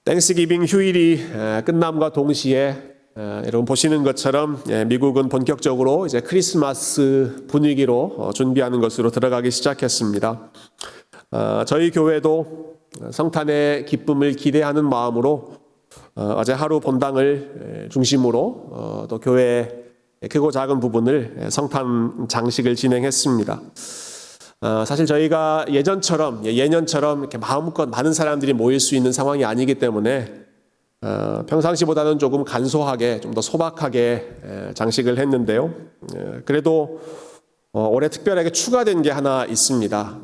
땡스기빙 휴일이 끝남과 동시에 여러분 보시는 것처럼 미국은 본격적으로 이제 크리스마스 분위기로 준비하는 것으로 들어가기 시작했습니다. 저희 교회도 성탄의 기쁨을 기대하는 마음으로 어제 하루 본당을 중심으로 또 교회 크고 작은 부분을 성탄 장식을 진행했습니다. 사실 저희가 예년처럼 이렇게 마음껏 많은 사람들이 모일 수 있는 상황이 아니기 때문에 평상시보다는 조금 간소하게, 좀 더 소박하게 장식을 했는데요. 그래도 올해 특별하게 추가된 게 하나 있습니다.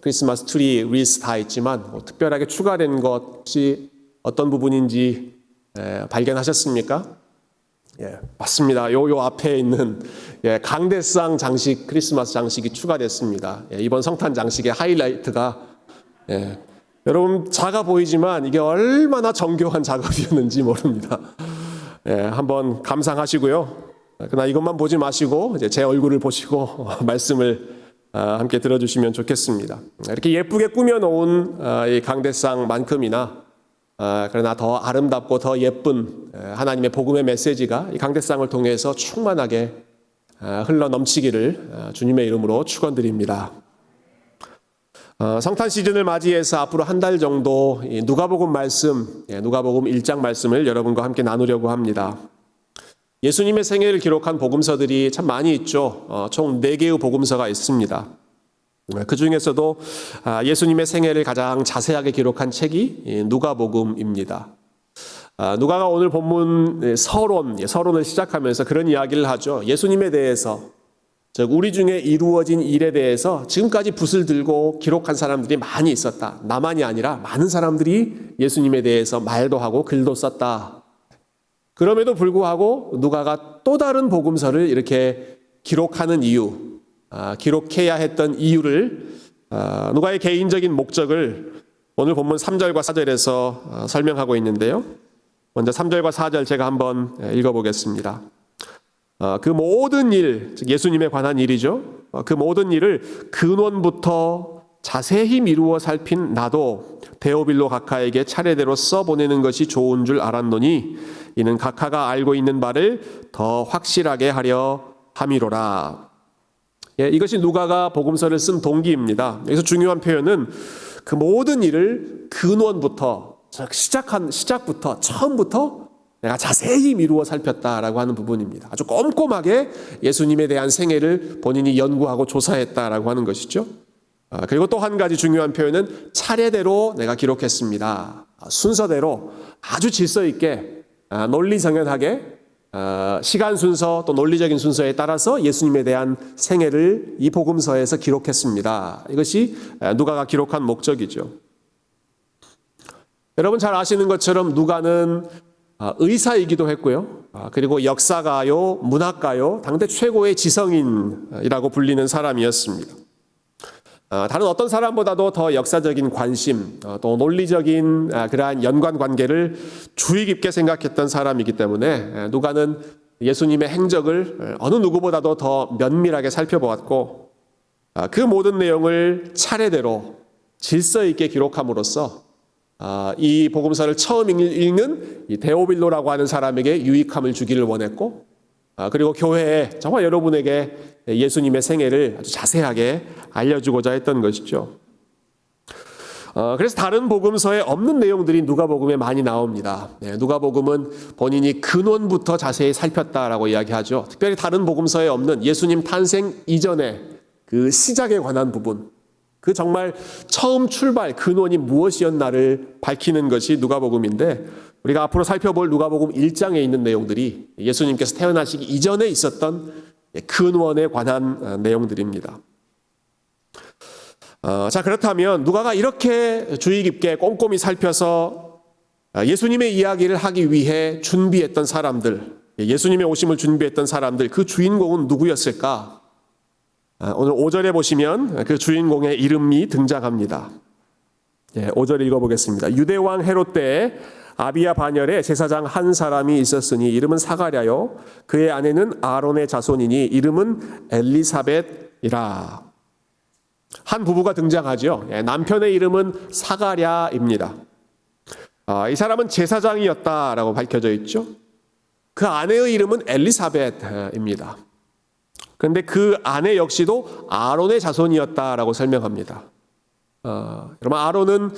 크리스마스 트리, 리스 다 있지만 특별하게 추가된 것이 어떤 부분인지 발견하셨습니까? 맞습니다. 요 앞에 있는 강대상 장식, 크리스마스 장식이 추가됐습니다. 이번 성탄 장식의 하이라이트가 여러분 작아 보이지만 이게 얼마나 정교한 작업이었는지 모릅니다. 한번 감상하시고요. 그러나 이것만 보지 마시고 이제 제 얼굴을 보시고 말씀을 함께 들어주시면 좋겠습니다. 이렇게 예쁘게 꾸며놓은 이 강대상만큼이나 그러나 더 아름답고 더 예쁜 하나님의 복음의 메시지가 이 강대상을 통해서 충만하게 흘러 넘치기를 주님의 이름으로 축원드립니다. 성탄 시즌을 맞이해서 앞으로 한 달 정도 누가복음 말씀, 누가복음 1장 말씀을 여러분과 함께 나누려고 합니다. 예수님의 생애를 기록한 복음서들이 참 많이 있죠. 총 4개의 복음서가 있습니다. 그 중에서도 예수님의 생애를 가장 자세하게 기록한 책이 누가복음입니다. 누가가 오늘 본문 서론을 시작하면서 그런 이야기를 하죠. 예수님에 대해서, 즉 우리 중에 이루어진 일에 대해서 지금까지 붓을 들고 기록한 사람들이 많이 있었다. 나만이 아니라 많은 사람들이 예수님에 대해서 말도 하고 글도 썼다. 그럼에도 불구하고 누가가 또 다른 복음서를 이렇게 기록하는 이유, 기록해야 했던 이유를, 누가의 개인적인 목적을 오늘 본문 3절과 4절에서 설명하고 있는데요. 먼저 3절과 4절 제가 한번 읽어보겠습니다. 그 모든 일, 즉 예수님에 관한 일이죠. 그 모든 일을 근원부터 자세히 미루어 살핀 나도 데오빌로 각하에게 차례대로 써보내는 것이 좋은 줄 알았노니 이는 각하가 알고 있는 바를 더 확실하게 하려 함이로라. 이것이 누가가 복음서를 쓴 동기입니다. 여기서 중요한 표현은 그 모든 일을 근원부터, 시작부터, 처음부터 내가 자세히 미루어 살폈다라고 하는 부분입니다. 아주 꼼꼼하게 예수님에 대한 생애를 본인이 연구하고 조사했다라고 하는 것이죠. 그리고 또 한 가지 중요한 표현은 차례대로 내가 기록했습니다. 순서대로 아주 질서 있게, 논리정연하게, 시간 순서 또 논리적인 순서에 따라서 예수님에 대한 생애를 이 복음서에서 기록했습니다. 이것이 누가가 기록한 목적이죠. 여러분 잘 아시는 것처럼 누가는 의사이기도 했고요. 그리고 역사가요, 문학가요, 당대 최고의 지성인이라고 불리는 사람이었습니다. 다른 어떤 사람보다도 더 역사적인 관심, 또 논리적인 그러한 연관관계를 주의 깊게 생각했던 사람이기 때문에 누가는 예수님의 행적을 어느 누구보다도 더 면밀하게 살펴보았고 그 모든 내용을 차례대로 질서 있게 기록함으로써 이 복음서를 처음 읽는 이 데오빌로라고 하는 사람에게 유익함을 주기를 원했고 그리고 교회에 정말 여러분에게 예수님의 생애를 아주 자세하게 알려주고자 했던 것이죠. 그래서 다른 복음서에 없는 내용들이 누가복음에 많이 나옵니다. 누가복음은 본인이 근원부터 자세히 살폈다라고 이야기하죠. 특별히 다른 복음서에 없는 예수님 탄생 이전의 그 시작에 관한 부분, 그 정말 처음 출발, 근원이 무엇이었나를 밝히는 것이 누가복음인데 우리가 앞으로 살펴볼 누가복음 1장에 있는 내용들이 예수님께서 태어나시기 이전에 있었던 근원에 관한 내용들입니다. 자, 그렇다면 누가가 이렇게 주의 깊게 꼼꼼히 살펴서 예수님의 이야기를 하기 위해 준비했던 사람들, 예수님의 오심을 준비했던 사람들, 그 주인공은 누구였을까? 오늘 5절에 보시면 그 주인공의 이름이 등장합니다. 5절 읽어보겠습니다. 유대왕 헤롯 때에 아비야 반열에 제사장 한 사람이 있었으니 이름은 사가랴요 그의 아내는 아론의 자손이니 이름은 엘리사벳이라. 한 부부가 등장하죠. 남편의 이름은 사가랴입니다. 이 사람은 제사장이었다라고 밝혀져 있죠. 그 아내의 이름은 엘리사벳입니다. 그런데 그 아내 역시도 아론의 자손이었다라고 설명합니다. 여러분, 아론은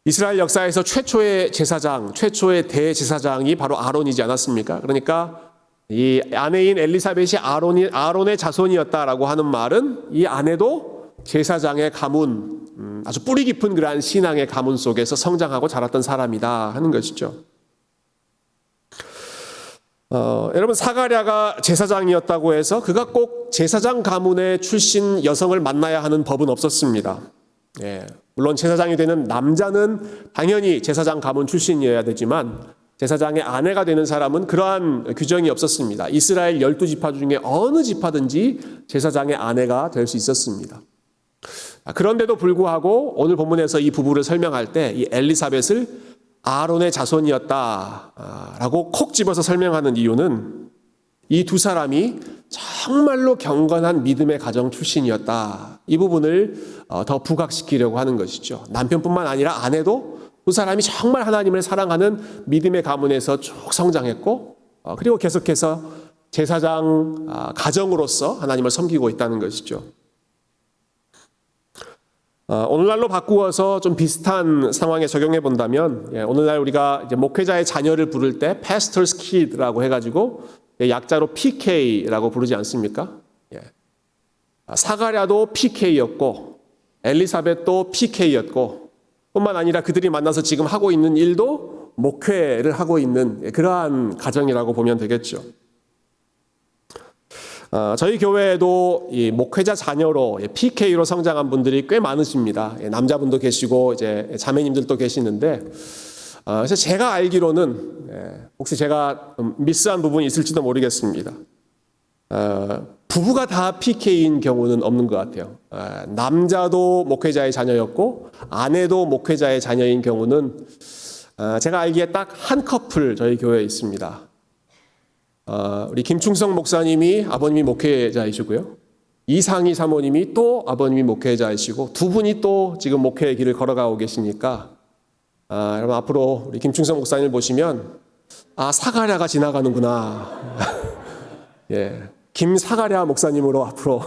이스라엘 역사에서 최초의 제사장, 최초의 대제사장이 바로 아론이지 않았습니까? 그러니까 이 아내인 엘리사벳이 아론의 자손이었다라고 하는 말은 이 아내도 제사장의 가문, 아주 뿌리 깊은 그러한 신앙의 가문 속에서 성장하고 자랐던 사람이다 하는 것이죠. 여러분, 사가랴가 제사장이었다고 해서 그가 꼭 제사장 가문의 출신 여성을 만나야 하는 법은 없었습니다. 예, 물론 제사장이 되는 남자는 당연히 제사장 가문 출신이어야 되지만 제사장의 아내가 되는 사람은 그러한 규정이 없었습니다. 이스라엘 12지파 중에 어느 지파든지 제사장의 아내가 될 수 있었습니다. 그런데도 불구하고 오늘 본문에서 이 부부를 설명할 때 이 엘리사벳을 아론의 자손이었다라고 콕 집어서 설명하는 이유는 이 두 사람이 정말로 경건한 믿음의 가정 출신이었다. 이 부분을 더 부각시키려고 하는 것이죠. 남편뿐만 아니라 아내도 두 사람이 정말 하나님을 사랑하는 믿음의 가문에서 쭉 성장했고 그리고 계속해서 제사장 가정으로서 하나님을 섬기고 있다는 것이죠. 오늘날로 바꾸어서 좀 비슷한 상황에 적용해 본다면, 오늘날 우리가 이제 목회자의 자녀를 부를 때 pastor's kid라고 해가지고 약자로 PK라고 부르지 않습니까? 사가랴도 PK였고 엘리사벳도 PK였고 뿐만 아니라 그들이 만나서 지금 하고 있는 일도 목회를 하고 있는 그러한 가정이라고 보면 되겠죠. 저희 교회에도 이 목회자 자녀로 PK로 성장한 분들이 꽤 많으십니다. 남자분도 계시고 이제 자매님들도 계시는데, 그래서 제가 알기로는 혹시 제가 미스한 부분이 있을지도 모르겠습니다. 부부가 다 PK인 경우는 없는 것 같아요. 남자도 목회자의 자녀였고 아내도 목회자의 자녀인 경우는 제가 알기에 딱 한 커플 저희 교회에 있습니다. 우리 김충성 목사님이 아버님이 목회자이시고요. 이상희 사모님이 또 아버님이 목회자이시고 두 분이 또 지금 목회의 길을 걸어가고 계시니까 여러분 앞으로 우리 김충성 목사님을 보시면 사가랴가 지나가는구나. 예, 김사가랴 목사님으로 앞으로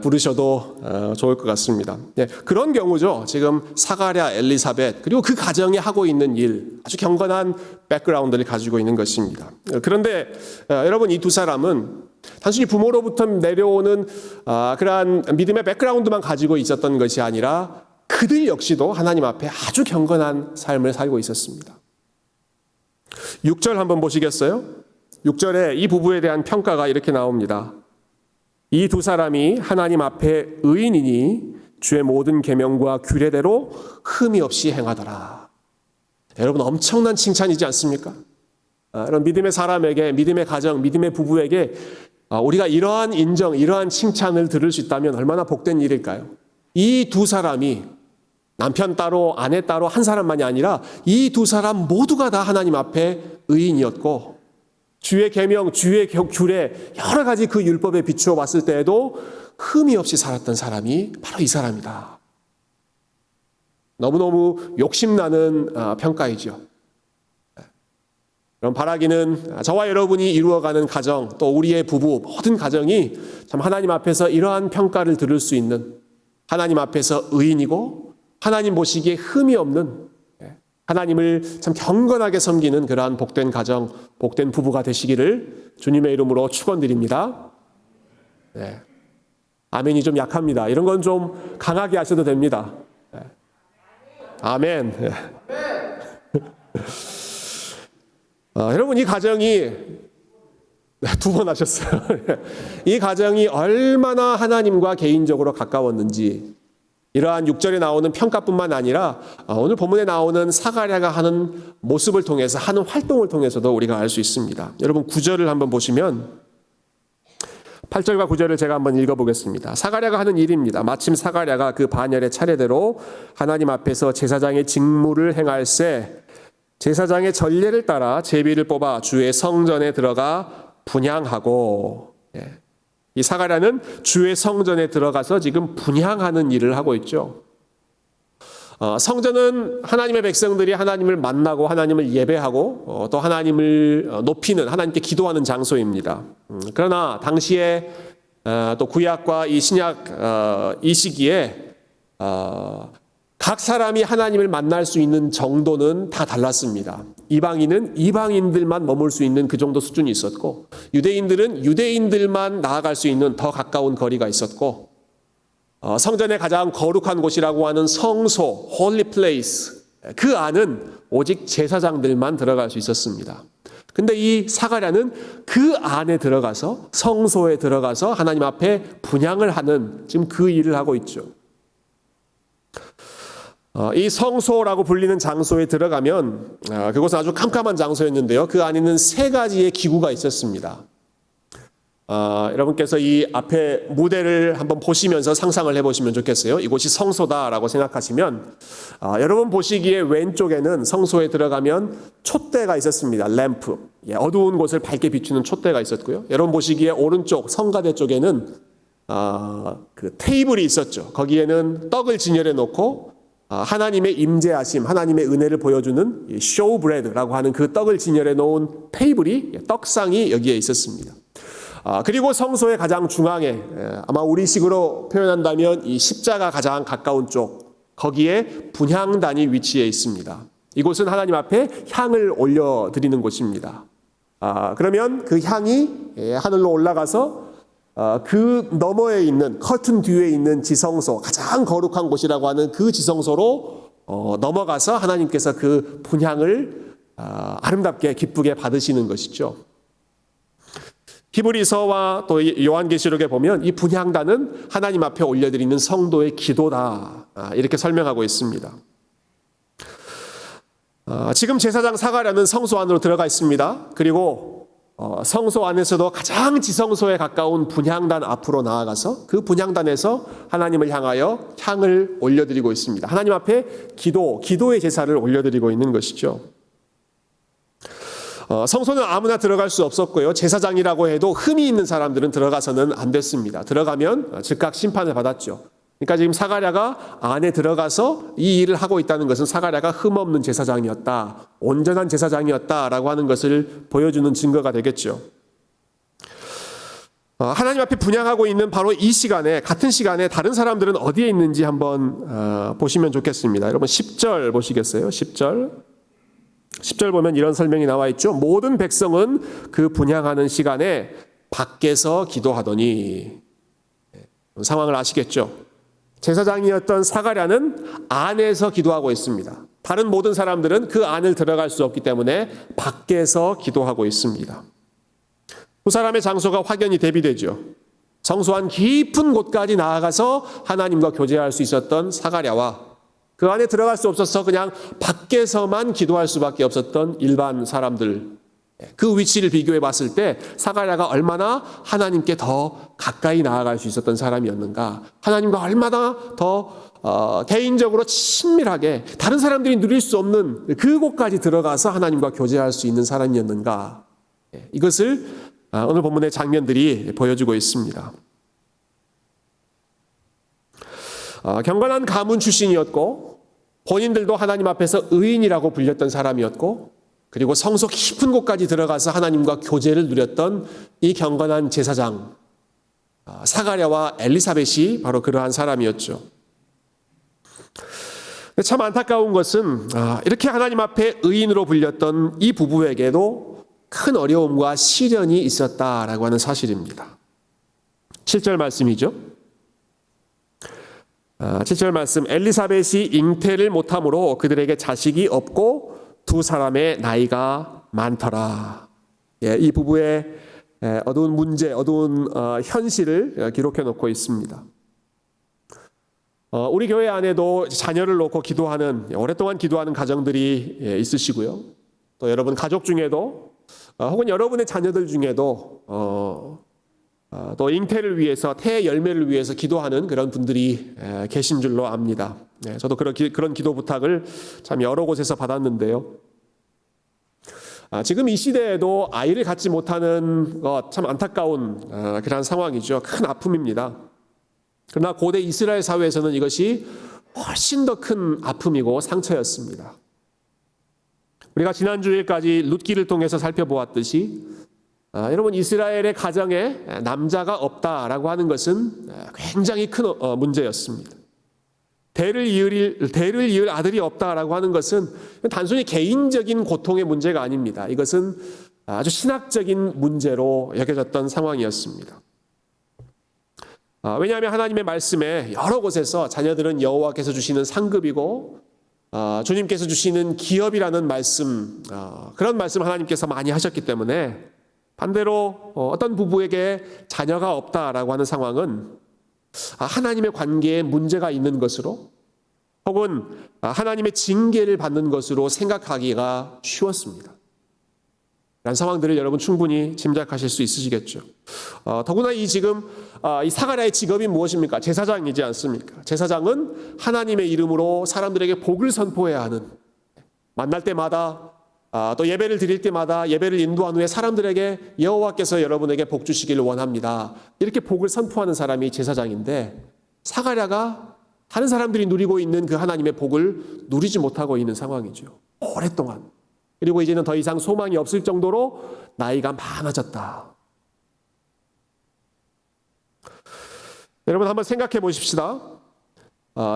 부르셔도 좋을 것 같습니다. 예, 그런 경우죠. 지금 사가랴, 엘리사벳 그리고 그 가정이 하고 있는 일 아주 경건한 백그라운드를 가지고 있는 것입니다. 그런데 여러분 이 두 사람은 단순히 부모로부터 내려오는 그러한 믿음의 백그라운드만 가지고 있었던 것이 아니라 그들 역시도 하나님 앞에 아주 경건한 삶을 살고 있었습니다. 6절 한번 보시겠어요? 6절에 이 부부에 대한 평가가 이렇게 나옵니다. 이 두 사람이 하나님 앞에 의인이니 주의 모든 계명과 규례대로 흠이 없이 행하더라. 여러분 엄청난 칭찬이지 않습니까? 이런 믿음의 사람에게, 믿음의 가정, 믿음의 부부에게 우리가 이러한 인정, 이러한 칭찬을 들을 수 있다면 얼마나 복된 일일까요? 이 두 사람이 남편 따로 아내 따로 한 사람만이 아니라 이 두 사람 모두가 다 하나님 앞에 의인이었고 주의 계명, 주의 규례 여러 가지 그 율법에 비추어 봤을 때에도 흠이 없이 살았던 사람이 바로 이 사람이다. 너무너무 욕심나는 평가이죠. 그럼 바라기는 저와 여러분이 이루어가는 가정 또 우리의 부부 모든 가정이 참 하나님 앞에서 이러한 평가를 들을 수 있는 하나님 앞에서 의인이고 하나님 보시기에 흠이 없는 하나님을 참 경건하게 섬기는 그러한 복된 가정, 복된 부부가 되시기를 주님의 이름으로 축원드립니다. 네. 아멘이 좀 약합니다. 이런 건 좀 강하게 하셔도 됩니다. 네. 아멘. 네. 여러분 이 가정이 두 번 하셨어요. 이 가정이 얼마나 하나님과 개인적으로 가까웠는지 이러한 6절에 나오는 평가뿐만 아니라 오늘 본문에 나오는 사가랴가 하는 모습을 통해서 하는 활동을 통해서도 우리가 알 수 있습니다. 여러분 9절을 한번 보시면 8절과 9절을 제가 한번 읽어보겠습니다. 사가랴가 하는 일입니다. 마침 사가랴가 그 반열의 차례대로 하나님 앞에서 제사장의 직무를 행할새 제사장의 전례를 따라 제비를 뽑아 주의 성전에 들어가 분향하고 이 사가랴는 주의 성전에 들어가서 지금 분향하는 일을 하고 있죠. 성전은 하나님의 백성들이 하나님을 만나고 하나님을 예배하고 또 하나님을 높이는, 하나님께 기도하는 장소입니다. 그러나 당시에 또 구약과 이 신약 이 시기에 각 사람이 하나님을 만날 수 있는 정도는 다 달랐습니다. 이방인은 이방인들만 머물 수 있는 그 정도 수준이 있었고, 유대인들은 유대인들만 나아갈 수 있는 더 가까운 거리가 있었고, 성전의 가장 거룩한 곳이라고 하는 성소, holy place, 그 안은 오직 제사장들만 들어갈 수 있었습니다. 근데 이 사가랴는 그 안에 들어가서, 성소에 들어가서 하나님 앞에 분향을 하는, 지금 그 일을 하고 있죠. 이 성소라고 불리는 장소에 들어가면 그곳은 아주 깜깜한 장소였는데요. 그 안에는 세 가지의 기구가 있었습니다. 여러분께서 이 앞에 무대를 한번 보시면서 상상을 해보시면 좋겠어요. 이곳이 성소다라고 생각하시면 여러분 보시기에 왼쪽에는, 성소에 들어가면 촛대가 있었습니다. 램프, 어두운 곳을 밝게 비추는 촛대가 있었고요. 여러분 보시기에 오른쪽 성가대 쪽에는 그 테이블이 있었죠. 거기에는 떡을 진열해 놓고 하나님의 임재하심, 하나님의 은혜를 보여주는 쇼브레드라고 하는 그 떡을 진열해 놓은 테이블이, 떡상이 여기에 있었습니다. 그리고 성소의 가장 중앙에, 아마 우리식으로 표현한다면 이 십자가 가장 가까운 쪽, 거기에 분향단이 위치해 있습니다. 이곳은 하나님 앞에 향을 올려드리는 곳입니다. 그러면 그 향이 하늘로 올라가서 그 너머에 있는, 커튼 뒤에 있는 지성소, 가장 거룩한 곳이라고 하는 그 지성소로 넘어가서 하나님께서 그 분향을 아름답게 기쁘게 받으시는 것이죠. 히브리서와 또 요한계시록에 보면 이 분향단은 하나님 앞에 올려드리는 성도의 기도다, 이렇게 설명하고 있습니다. 지금 제사장 사가랴는 성소 안으로 들어가 있습니다. 그리고 성소 안에서도 가장 지성소에 가까운 분향단 앞으로 나아가서 그 분향단에서 하나님을 향하여 향을 올려드리고 있습니다. 하나님 앞에 기도의 제사를 올려드리고 있는 것이죠. 성소는 아무나 들어갈 수 없었고요. 제사장이라고 해도 흠이 있는 사람들은 들어가서는 안 됐습니다. 들어가면 즉각 심판을 받았죠. 그러니까 지금 사가랴가 안에 들어가서 이 일을 하고 있다는 것은 사가랴가 흠없는 제사장이었다, 온전한 제사장이었다라고 하는 것을 보여주는 증거가 되겠죠. 하나님 앞에 분향하고 있는 바로 이 시간에, 같은 시간에 다른 사람들은 어디에 있는지 한번 보시면 좋겠습니다. 여러분 10절 보시겠어요? 10절 보면 이런 설명이 나와 있죠. 모든 백성은 그 분향하는 시간에 밖에서 기도하더니, 상황을 아시겠죠? 제사장이었던 사가랴는 안에서 기도하고 있습니다. 다른 모든 사람들은 그 안을 들어갈 수 없기 때문에 밖에서 기도하고 있습니다. 두 사람의 장소가 확연히 대비되죠. 성소 안 깊은 곳까지 나아가서 하나님과 교제할 수 있었던 사가랴와 그 안에 들어갈 수 없어서 그냥 밖에서만 기도할 수밖에 없었던 일반 사람들, 그 위치를 비교해 봤을 때 사가랴가 얼마나 하나님께 더 가까이 나아갈 수 있었던 사람이었는가, 하나님과 얼마나 더 개인적으로 친밀하게 다른 사람들이 누릴 수 없는 그곳까지 들어가서 하나님과 교제할 수 있는 사람이었는가, 이것을 오늘 본문의 장면들이 보여주고 있습니다. 경건한 가문 출신이었고 본인들도 하나님 앞에서 의인이라고 불렸던 사람이었고, 그리고 성소 깊은 곳까지 들어가서 하나님과 교제를 누렸던 이 경건한 제사장 사가랴와 엘리사벳이 바로 그러한 사람이었죠. 참 안타까운 것은 이렇게 하나님 앞에 의인으로 불렸던 이 부부에게도 큰 어려움과 시련이 있었다라고 하는 사실입니다. 7절 말씀이죠. 7절 말씀, 엘리사벳이 잉태를 못함으로 그들에게 자식이 없고 두 사람의 나이가 많더라. 이 부부의 어두운 문제, 어두운 현실을 기록해 놓고 있습니다. 우리 교회 안에도 자녀를 놓고 기도하는, 오랫동안 기도하는 가정들이 있으시고요. 또 여러분 가족 중에도 혹은 여러분의 자녀들 중에도 또 잉태를 위해서, 태의 열매를 위해서 기도하는 그런 분들이 계신 줄로 압니다. 저도 그런 기도 부탁을 참 여러 곳에서 받았는데요. 지금 이 시대에도 아이를 갖지 못하는 것 참 안타까운 그런 상황이죠. 큰 아픔입니다. 그러나 고대 이스라엘 사회에서는 이것이 훨씬 더 큰 아픔이고 상처였습니다. 우리가 지난 주일까지 룻기를 통해서 살펴보았듯이 여러분 이스라엘의 가정에 남자가 없다라고 하는 것은 굉장히 큰 문제였습니다. 대를 이을 아들이 없다라고 하는 것은 단순히 개인적인 고통의 문제가 아닙니다. 이것은 아주 신학적인 문제로 여겨졌던 상황이었습니다. 왜냐하면 하나님의 말씀에 여러 곳에서 자녀들은 여호와께서 주시는 상급이고 주님께서 주시는 기업이라는 말씀, 그런 말씀을 하나님께서 많이 하셨기 때문에 반대로 어떤 부부에게 자녀가 없다라고 하는 상황은 하나님의 관계에 문제가 있는 것으로 혹은 하나님의 징계를 받는 것으로 생각하기가 쉬웠습니다. 이런 상황들을 여러분 충분히 짐작하실 수 있으시겠죠. 더구나 이 사가랴의 직업이 무엇입니까? 제사장이지 않습니까? 제사장은 하나님의 이름으로 사람들에게 복을 선포해야 하는, 만날 때마다 또 예배를 드릴 때마다 예배를 인도한 후에 사람들에게 여호와께서 여러분에게 복 주시기를 원합니다, 이렇게 복을 선포하는 사람이 제사장인데, 사가랴가 다른 사람들이 누리고 있는 그 하나님의 복을 누리지 못하고 있는 상황이죠. 오랫동안. 그리고 이제는 더 이상 소망이 없을 정도로 나이가 많아졌다. 여러분 한번 생각해 보십시다.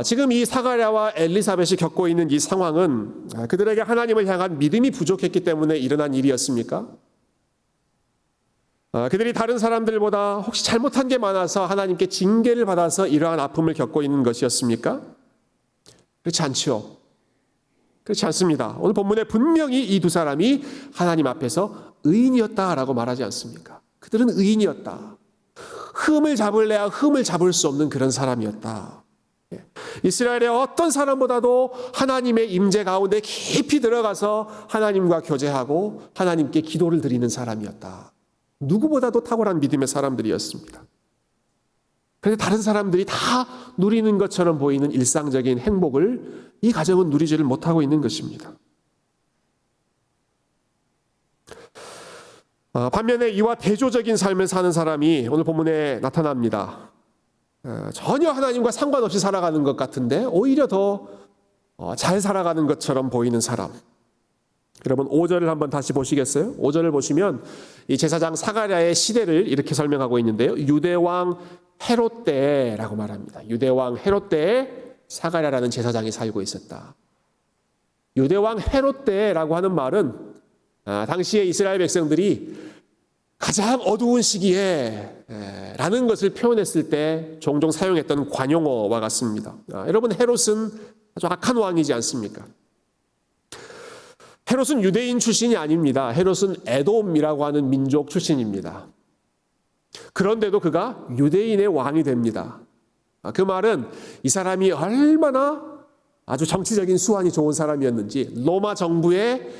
지금 이 사가랴와 엘리사벳이 겪고 있는 이 상황은 그들에게 하나님을 향한 믿음이 부족했기 때문에 일어난 일이었습니까? 그들이 다른 사람들보다 혹시 잘못한 게 많아서 하나님께 징계를 받아서 이러한 아픔을 겪고 있는 것이었습니까? 그렇지 않죠. 그렇지 않습니다. 오늘 본문에 분명히 이 두 사람이 하나님 앞에서 의인이었다라고 말하지 않습니까? 그들은 의인이었다. 흠을 잡을래야 흠을 잡을 수 없는 그런 사람이었다. 이스라엘의 어떤 사람보다도 하나님의 임재 가운데 깊이 들어가서 하나님과 교제하고 하나님께 기도를 드리는 사람이었다. 누구보다도 탁월한 믿음의 사람들이었습니다. 그런데 다른 사람들이 다 누리는 것처럼 보이는 일상적인 행복을 이 가정은 누리지를 못하고 있는 것입니다. 반면에 이와 대조적인 삶을 사는 사람이 오늘 본문에 나타납니다. 전혀 하나님과 상관없이 살아가는 것 같은데 오히려 더 잘 살아가는 것처럼 보이는 사람. 여러분 5절을 한번 다시 보시겠어요? 5절을 보시면 이 제사장 사가랴의 시대를 이렇게 설명하고 있는데요. 유대왕 헤롯 때라고 말합니다. 유대왕 헤롯 때에 사가랴라는 제사장이 살고 있었다. 유대왕 헤롯 때라고 하는 말은 당시에 이스라엘 백성들이 가장 어두운 시기에 라는 것을 표현했을 때 종종 사용했던 관용어와 같습니다. 여러분 헤롯은 아주 악한 왕이지 않습니까? 헤롯은 유대인 출신이 아닙니다. 헤롯은 에돔이라고 하는 민족 출신입니다. 그런데도 그가 유대인의 왕이 됩니다. 그 말은 이 사람이 얼마나 아주 정치적인 수완이 좋은 사람이었는지 로마 정부에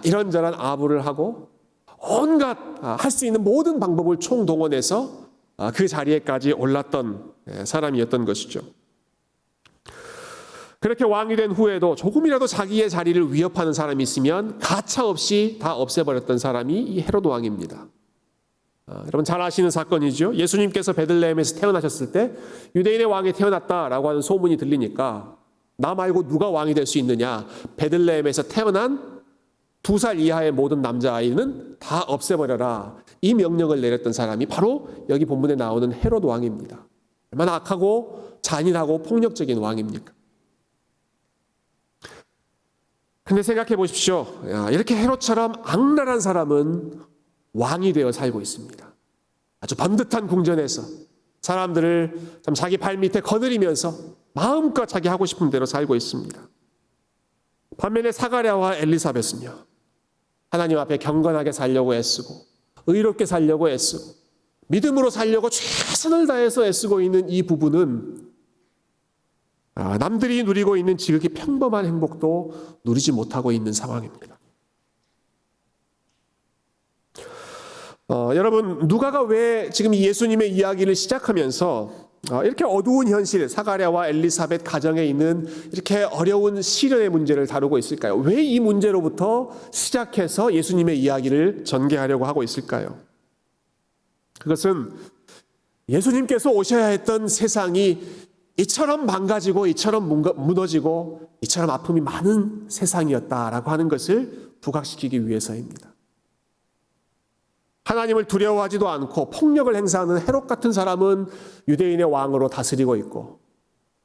이런저런 아부를 하고 온갖 할 수 있는 모든 방법을 총동원해서 그 자리에까지 올랐던 사람이었던 것이죠. 그렇게 왕이 된 후에도 조금이라도 자기의 자리를 위협하는 사람이 있으면 가차없이 다 없애버렸던 사람이 이 헤롯 왕입니다. 여러분 잘 아시는 사건이죠. 예수님께서 베들레헴에서 태어나셨을 때 유대인의 왕이 태어났다라고 하는 소문이 들리니까 나 말고 누가 왕이 될 수 있느냐, 베들레헴에서 태어난 2살 이하의 모든 남자아이는 다 없애버려라, 이 명령을 내렸던 사람이 바로 여기 본문에 나오는 헤롯 왕입니다. 얼마나 악하고 잔인하고 폭력적인 왕입니까? 근데 생각해 보십시오. 이렇게 헤롯처럼 악랄한 사람은 왕이 되어 살고 있습니다. 아주 번듯한 궁전에서 사람들을 참 자기 발 밑에 거느리면서 마음껏 자기 하고 싶은 대로 살고 있습니다. 반면에 사가랴와 엘리사벳은요, 하나님 앞에 경건하게 살려고 애쓰고 의롭게 살려고 애쓰고 믿음으로 살려고 최선을 다해서 애쓰고 있는 이 부부는 남들이 누리고 있는 지극히 평범한 행복도 누리지 못하고 있는 상황입니다. 여러분 누가가 왜 지금 이 예수님의 이야기를 시작하면서 이렇게 어두운 현실, 사가랴와 엘리사벳 가정에 있는 이렇게 어려운 시련의 문제를 다루고 있을까요? 왜 이 문제로부터 시작해서 예수님의 이야기를 전개하려고 하고 있을까요? 그것은 예수님께서 오셔야 했던 세상이 이처럼 망가지고 이처럼 무너지고 이처럼 아픔이 많은 세상이었다라고 하는 것을 부각시키기 위해서입니다. 하나님을 두려워하지도 않고 폭력을 행사하는 헤롯 같은 사람은 유대인의 왕으로 다스리고 있고,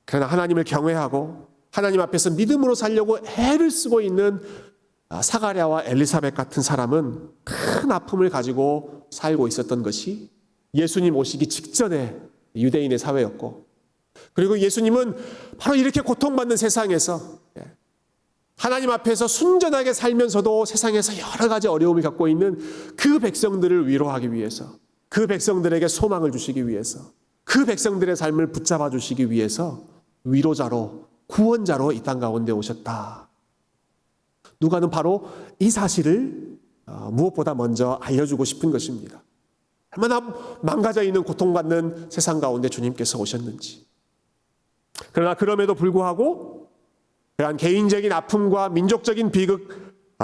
그러나 하나님을 경외하고 하나님 앞에서 믿음으로 살려고 애를 쓰고 있는 사가랴와 엘리사벳 같은 사람은 큰 아픔을 가지고 살고 있었던 것이 예수님 오시기 직전에 유대인의 사회였고, 그리고 예수님은 바로 이렇게 고통받는 세상에서 하나님 앞에서 순전하게 살면서도 세상에서 여러 가지 어려움을 겪고 있는 그 백성들을 위로하기 위해서, 그 백성들에게 소망을 주시기 위해서, 그 백성들의 삶을 붙잡아 주시기 위해서 위로자로, 구원자로 이 땅 가운데 오셨다. 누가는 바로 이 사실을 무엇보다 먼저 알려주고 싶은 것입니다. 얼마나 망가져 있는 고통받는 세상 가운데 주님께서 오셨는지. 그러나 그럼에도 불구하고 그러한 개인적인 아픔과 민족적인 비극,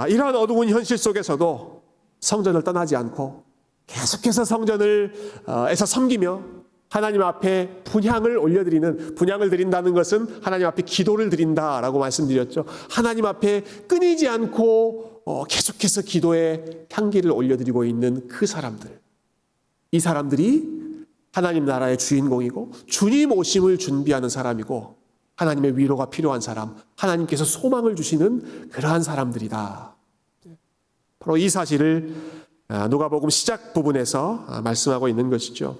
이러한 어두운 현실 속에서도 성전을 떠나지 않고 계속해서 성전에서 섬기며 하나님 앞에 분향을 올려드리는, 분향을 드린다는 것은 하나님 앞에 기도를 드린다라고 말씀드렸죠. 하나님 앞에 끊이지 않고 계속해서 기도의 향기를 올려드리고 있는 그 사람들, 이 사람들이 하나님 나라의 주인공이고 주님 오심을 준비하는 사람이고 하나님의 위로가 필요한 사람, 하나님께서 소망을 주시는 그러한 사람들이다. 바로 이 사실을 누가복음 시작 부분에서 말씀하고 있는 것이죠.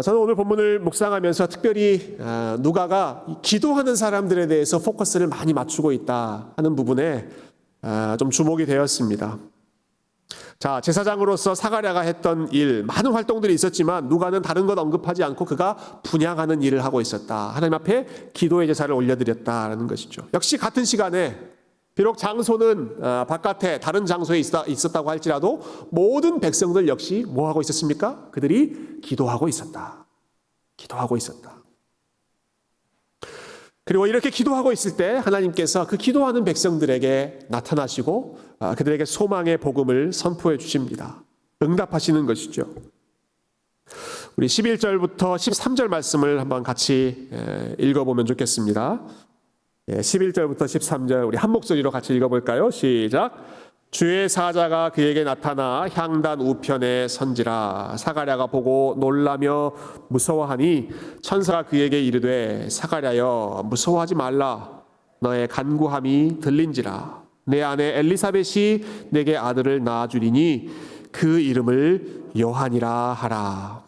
저는 오늘 본문을 묵상하면서 특별히 누가가 기도하는 사람들에 대해서 포커스를 많이 맞추고 있다 하는 부분에 좀 주목이 되었습니다. 자, 제사장으로서 사가랴가 했던 일, 많은 활동들이 있었지만 누가는 다른 것 언급하지 않고 그가 분향하는 일을 하고 있었다. 하나님 앞에 기도의 제사를 올려드렸다라는 것이죠. 역시 같은 시간에 비록 장소는 바깥에 다른 장소에 있었다고 할지라도 모든 백성들 역시 뭐 하고 있었습니까? 그들이 기도하고 있었다. 기도하고 있었다. 그리고 이렇게 기도하고 있을 때 하나님께서 그 기도하는 백성들에게 나타나시고 그들에게 소망의 복음을 선포해 주십니다. 응답하시는 것이죠. 우리 11절부터 13절 말씀을 한번 같이 읽어보면 좋겠습니다. 11절부터 13절 우리 한 목소리로 같이 읽어볼까요? 시작. 주의 사자가 그에게 나타나 향단 우편에 선지라. 사가랴가 보고 놀라며 무서워하니 천사가 그에게 이르되 사가랴여 무서워하지 말라. 너의 간구함이 들린지라. 내 아내 엘리사벳이 내게 아들을 낳아주리니 그 이름을 요한이라 하라.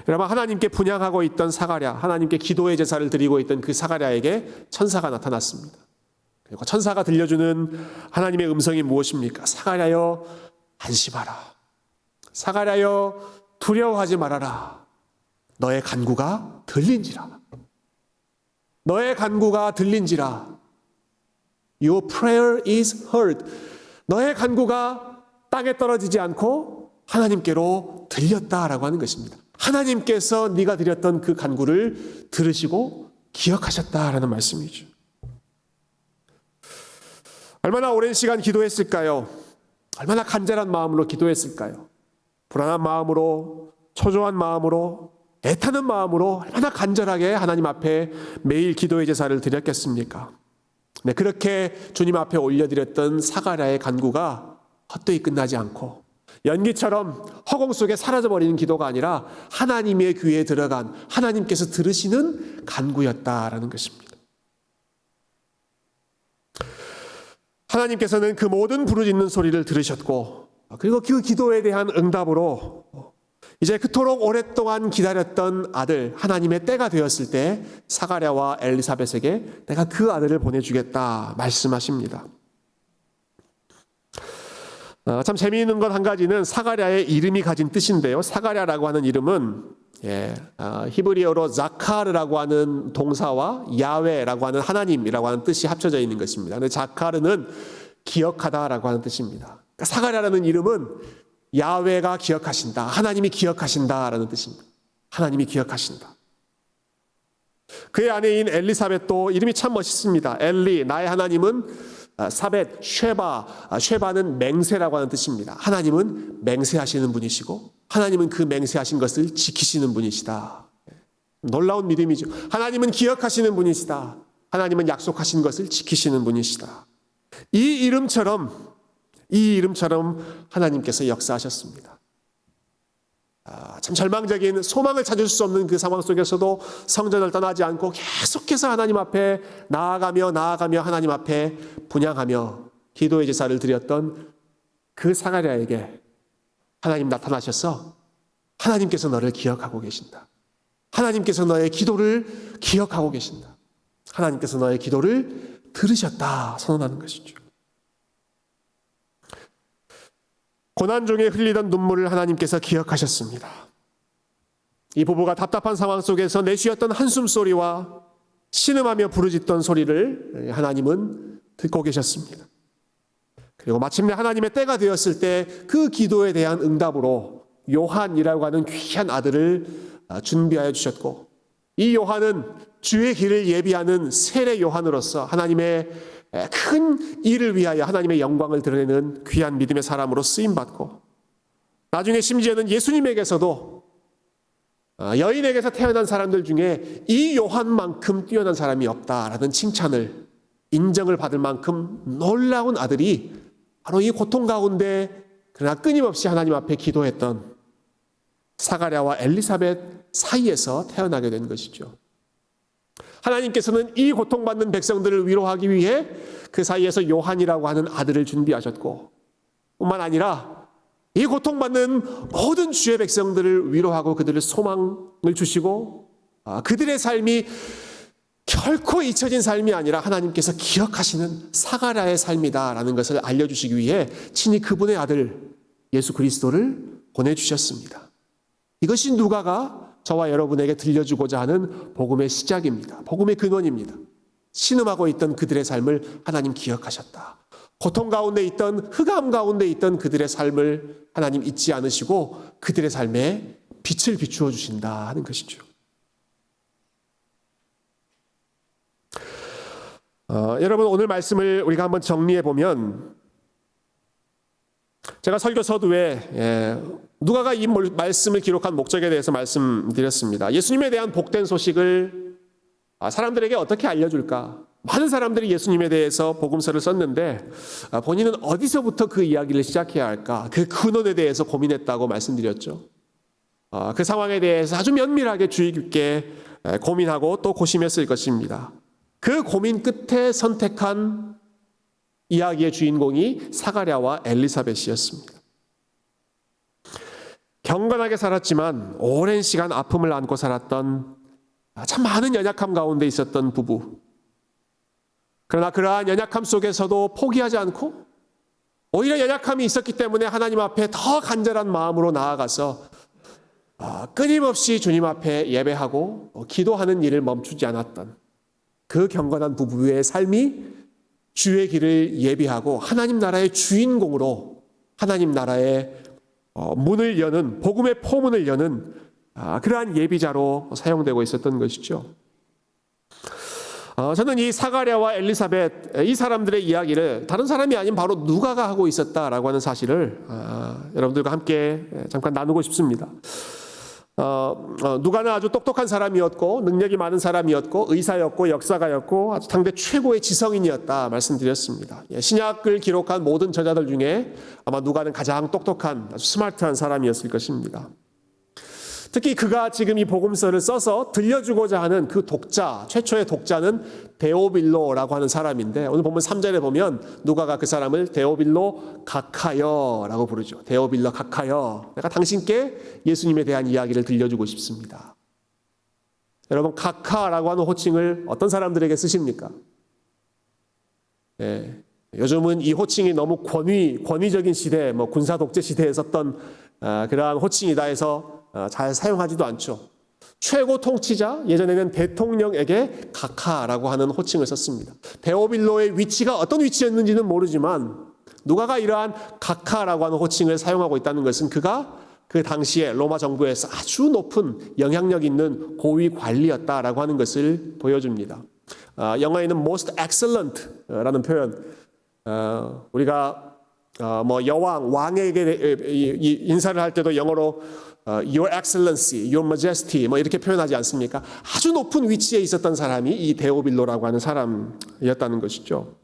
여러분, 하나님께 분향하고 있던 사가랴, 하나님께 기도의 제사를 드리고 있던 그 사가랴에게 천사가 나타났습니다. 그리고 천사가 들려주는 하나님의 음성이 무엇입니까? 사가랴여 안심하라. 사가랴여 두려워하지 말아라. 너의 간구가 들린지라. 너의 간구가 들린지라. Your prayer is heard. 너의 간구가 땅에 떨어지지 않고 하나님께로 들렸다라고 하는 것입니다. 하나님께서 네가 드렸던 그 간구를 들으시고 기억하셨다라는 말씀이죠. 얼마나 오랜 시간 기도했을까요? 얼마나 간절한 마음으로 기도했을까요? 불안한 마음으로, 초조한 마음으로, 애타는 마음으로 얼마나 간절하게 하나님 앞에 매일 기도의 제사를 드렸겠습니까? 네, 그렇게 주님 앞에 올려드렸던 사가랴의 간구가 헛되이 끝나지 않고 연기처럼 허공 속에 사라져버리는 기도가 아니라 하나님의 귀에 들어간 하나님께서 들으시는 간구였다라는 것입니다. 하나님께서는 그 모든 부르짖는 소리를 들으셨고 그리고 그 기도에 대한 응답으로 이제 그토록 오랫동안 기다렸던 아들, 하나님의 때가 되었을 때 사가랴와 엘리사벳에게 내가 그 아들을 보내주겠다 말씀하십니다. 참 재미있는 것 한 가지는 사가랴의 이름이 가진 뜻인데요. 사가랴라고 하는 이름은 히브리어로 자카르라고 하는 동사와 야훼라고 하는 하나님이라고 하는 뜻이 합쳐져 있는 것입니다. 근데 자카르는 기억하다라고 하는 뜻입니다. 그러니까 사가랴라는 이름은 야훼가 기억하신다, 하나님이 기억하신다라는 뜻입니다. 하나님이 기억하신다. 그의 아내인 엘리사벳도 이름이 참 멋있습니다. 엘리, 나의 하나님은 사벳, 쉐바는 맹세라고 하는 뜻입니다. 하나님은 맹세하시는 분이시고 하나님은 그 맹세하신 것을 지키시는 분이시다. 놀라운 믿음이죠. 하나님은 기억하시는 분이시다. 하나님은 약속하신 것을 지키시는 분이시다. 이 이름처럼 하나님께서 역사하셨습니다. 참 절망적인 소망을 찾을 수 없는 그 상황 속에서도 성전을 떠나지 않고 계속해서 하나님 앞에 나아가며 하나님 앞에 분향하며 기도의 제사를 드렸던 그 사가랴에게 하나님 나타나셔서 하나님께서 너를 기억하고 계신다. 하나님께서 너의 기도를 기억하고 계신다. 하나님께서 너의 기도를 들으셨다 선언하는 것이죠. 고난 중에 흘리던 눈물을 하나님께서 기억하셨습니다. 이 부부가 답답한 상황 속에서 내쉬었던 한숨소리와 신음하며 부르짖던 소리를 하나님은 듣고 계셨습니다. 그리고 마침내 하나님의 때가 되었을 때 그 기도에 대한 응답으로 요한이라고 하는 귀한 아들을 준비하여 주셨고, 이 요한은 주의 길을 예비하는 세례 요한으로서 하나님의 큰 일을 위하여 하나님의 영광을 드러내는 귀한 믿음의 사람으로 쓰임받고, 나중에 심지어는 예수님에게서도 여인에게서 태어난 사람들 중에 이 요한만큼 뛰어난 사람이 없다라는 칭찬을, 인정을 받을 만큼 놀라운 아들이 바로 이 고통 가운데 그러나 끊임없이 하나님 앞에 기도했던 사가랴와 엘리사벳 사이에서 태어나게 된 것이죠. 하나님께서는 이 고통받는 백성들을 위로하기 위해 그 사이에서 요한이라고 하는 아들을 준비하셨고, 뿐만 아니라 이 고통받는 모든 주의 백성들을 위로하고 그들을 소망을 주시고, 그들의 삶이 결코 잊혀진 삶이 아니라 하나님께서 기억하시는 사가랴의 삶이다라는 것을 알려주시기 위해 친히 그분의 아들 예수 그리스도를 보내주셨습니다. 이것이 누가가 저와 여러분에게 들려주고자 하는 복음의 시작입니다. 복음의 근원입니다. 신음하고 있던 그들의 삶을 하나님 기억하셨다. 고통 가운데 있던, 흑암 가운데 있던 그들의 삶을 하나님 잊지 않으시고 그들의 삶에 빛을 비추어 주신다 하는 것이죠. 여러분, 오늘 말씀을 우리가 한번 정리해 보면, 제가 설교 서두에 누가가 이 말씀을 기록한 목적에 대해서 말씀드렸습니다. 예수님에 대한 복된 소식을 사람들에게 어떻게 알려줄까? 많은 사람들이 예수님에 대해서 복음서를 썼는데 본인은 어디서부터 그 이야기를 시작해야 할까? 그 근원에 대해서 고민했다고 말씀드렸죠. 그 상황에 대해서 아주 면밀하게 주의 깊게 고민하고 또 고심했을 것입니다. 그 고민 끝에 선택한 이야기의 주인공이 사가랴와 엘리사벳이었습니다. 경건하게 살았지만 오랜 시간 아픔을 안고 살았던, 참 많은 연약함 가운데 있었던 부부. 그러나 그러한 연약함 속에서도 포기하지 않고 오히려 연약함이 있었기 때문에 하나님 앞에 더 간절한 마음으로 나아가서 끊임없이 주님 앞에 예배하고 기도하는 일을 멈추지 않았던 그 경건한 부부의 삶이 주의 길을 예비하고 하나님 나라의 주인공으로 하나님 나라의 문을 여는, 복음의 포문을 여는 그러한 예비자로 사용되고 있었던 것이죠. 저는 이 사가랴와 엘리사벳, 이 사람들의 이야기를 다른 사람이 아닌 바로 누가가 하고 있었다라고 하는 사실을 여러분들과 함께 잠깐 나누고 싶습니다. 누가는 아주 똑똑한 사람이었고 능력이 많은 사람이었고 의사였고 역사가였고 아주 당대 최고의 지성인이었다 말씀드렸습니다. 신약을 기록한 모든 저자들 중에 아마 누가는 가장 똑똑한 아주 스마트한 사람이었을 것입니다. 특히 그가 지금 이 복음서를 써서 들려주고자 하는 그 독자, 최초의 독자는 데오빌로라고 하는 사람인데, 오늘 보면 3절에 보면 누가가 그 사람을 데오빌로 각하여라고 부르죠. 데오빌로 각하여, 내가 당신께 예수님에 대한 이야기를 들려주고 싶습니다. 여러분, 각하라고 하는 호칭을 어떤 사람들에게 쓰십니까? 네, 요즘은 이 호칭이 너무 권위적인 시대, 군사 독재 시대에 썼던 그러한 호칭이다 해서 잘 사용하지도 않죠. 최고 통치자, 예전에는 대통령에게 각하라고 하는 호칭을 썼습니다. 데오빌로의 위치가 어떤 위치였는지는 모르지만 누가가 이러한 각하라고 하는 호칭을 사용하고 있다는 것은 그가 그 당시에 로마 정부에서 아주 높은 영향력 있는 고위 관리였다라고 하는 것을 보여줍니다. 영어에는 most excellent라는 표현, 우리가 여왕, 왕에게 인사를 할 때도 영어로 Your Excellency, Your Majesty 뭐 이렇게 표현하지 않습니까? 아주 높은 위치에 있었던 사람이 이 데오빌로라고 하는 사람이었다는 것이죠.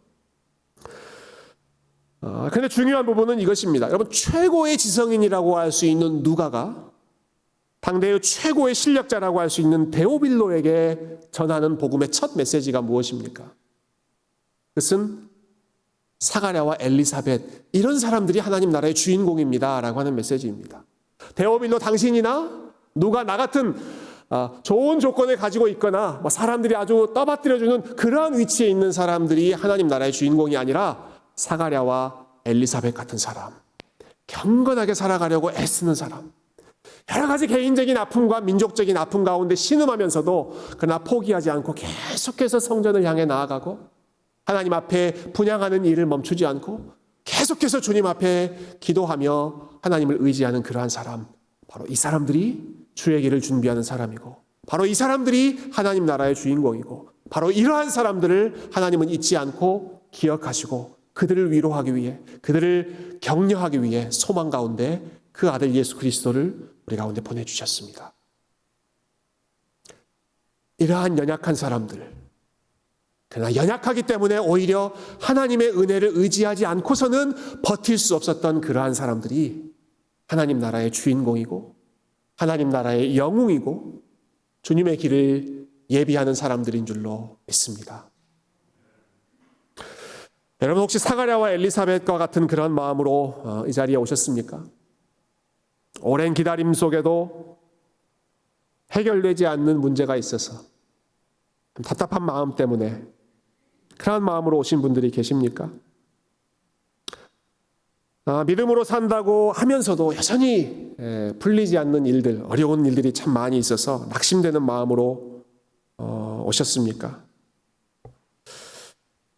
그런데 중요한 부분은 이것입니다. 여러분, 최고의 지성인이라고 할 수 있는 누가가 당대의 최고의 실력자라고 할 수 있는 데오빌로에게 전하는 복음의 첫 메시지가 무엇입니까? 그것은 사가랴와 엘리사벳, 이런 사람들이 하나님 나라의 주인공입니다 라고 하는 메시지입니다. 데오빌로 당신이나 누가 나 같은 좋은 조건을 가지고 있거나 사람들이 아주 떠받들여주는 그러한 위치에 있는 사람들이 하나님 나라의 주인공이 아니라 사가랴와 엘리사벳 같은 사람, 경건하게 살아가려고 애쓰는 사람, 여러 가지 개인적인 아픔과 민족적인 아픔 가운데 신음하면서도 그러나 포기하지 않고 계속해서 성전을 향해 나아가고 하나님 앞에 분향하는 일을 멈추지 않고 계속해서 주님 앞에 기도하며 하나님을 의지하는 그러한 사람, 바로 이 사람들이 주의 길을 준비하는 사람이고, 바로 이 사람들이 하나님 나라의 주인공이고, 바로 이러한 사람들을 하나님은 잊지 않고 기억하시고 그들을 위로하기 위해, 그들을 격려하기 위해 소망 가운데 그 아들 예수 그리스도를 우리 가운데 보내주셨습니다. 이러한 연약한 사람들, 그러나 연약하기 때문에 오히려 하나님의 은혜를 의지하지 않고서는 버틸 수 없었던 그러한 사람들이 하나님 나라의 주인공이고 하나님 나라의 영웅이고 주님의 길을 예비하는 사람들인 줄로 믿습니다. 여러분, 혹시 사가랴와 엘리사벳과 같은 그런 마음으로 이 자리에 오셨습니까? 오랜 기다림 속에도 해결되지 않는 문제가 있어서 답답한 마음 때문에 그런 마음으로 오신 분들이 계십니까? 믿음으로 산다고 하면서도 여전히 풀리지 않는 일들, 어려운 일들이 참 많이 있어서 낙심되는 마음으로 오셨습니까?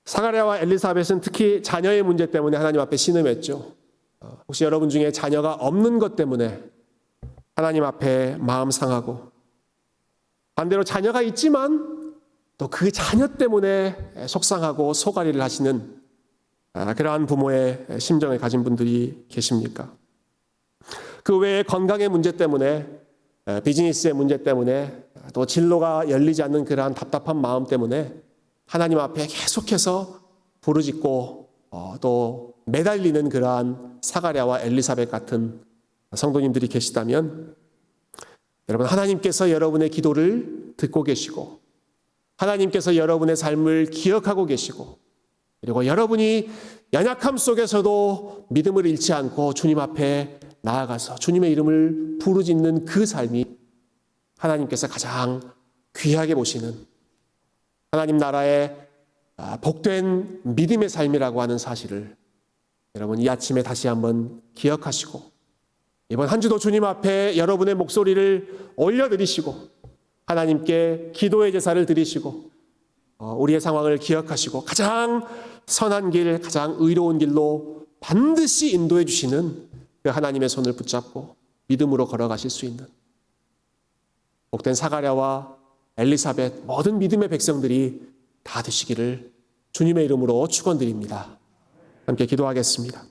사가랴와 엘리사벳은 특히 자녀의 문제 때문에 하나님 앞에 신음했죠. 혹시 여러분 중에 자녀가 없는 것 때문에 하나님 앞에 마음 상하고, 반대로 자녀가 있지만 또 그 자녀 때문에 속상하고 소가리를 하시는 그러한 부모의 심정을 가진 분들이 계십니까? 그 외에 건강의 문제 때문에, 비즈니스의 문제 때문에, 또 진로가 열리지 않는 그러한 답답한 마음 때문에 하나님 앞에 계속해서 부르짖고 또 매달리는 그러한 사가랴와 엘리사벳 같은 성도님들이 계시다면, 여러분, 하나님께서 여러분의 기도를 듣고 계시고 하나님께서 여러분의 삶을 기억하고 계시고, 그리고 여러분이 연약함 속에서도 믿음을 잃지 않고 주님 앞에 나아가서 주님의 이름을 부르짖는 그 삶이 하나님께서 가장 귀하게 보시는 하나님 나라의 복된 믿음의 삶이라고 하는 사실을 여러분 이 아침에 다시 한번 기억하시고, 이번 한 주도 주님 앞에 여러분의 목소리를 올려드리시고 하나님께 기도의 제사를 드리시고 우리의 상황을 기억하시고 가장 선한 길, 가장 의로운 길로 반드시 인도해 주시는 그 하나님의 손을 붙잡고 믿음으로 걸어가실 수 있는 복된 사가랴와 엘리사벳, 모든 믿음의 백성들이 다 되시기를 주님의 이름으로 축원드립니다. 함께 기도하겠습니다.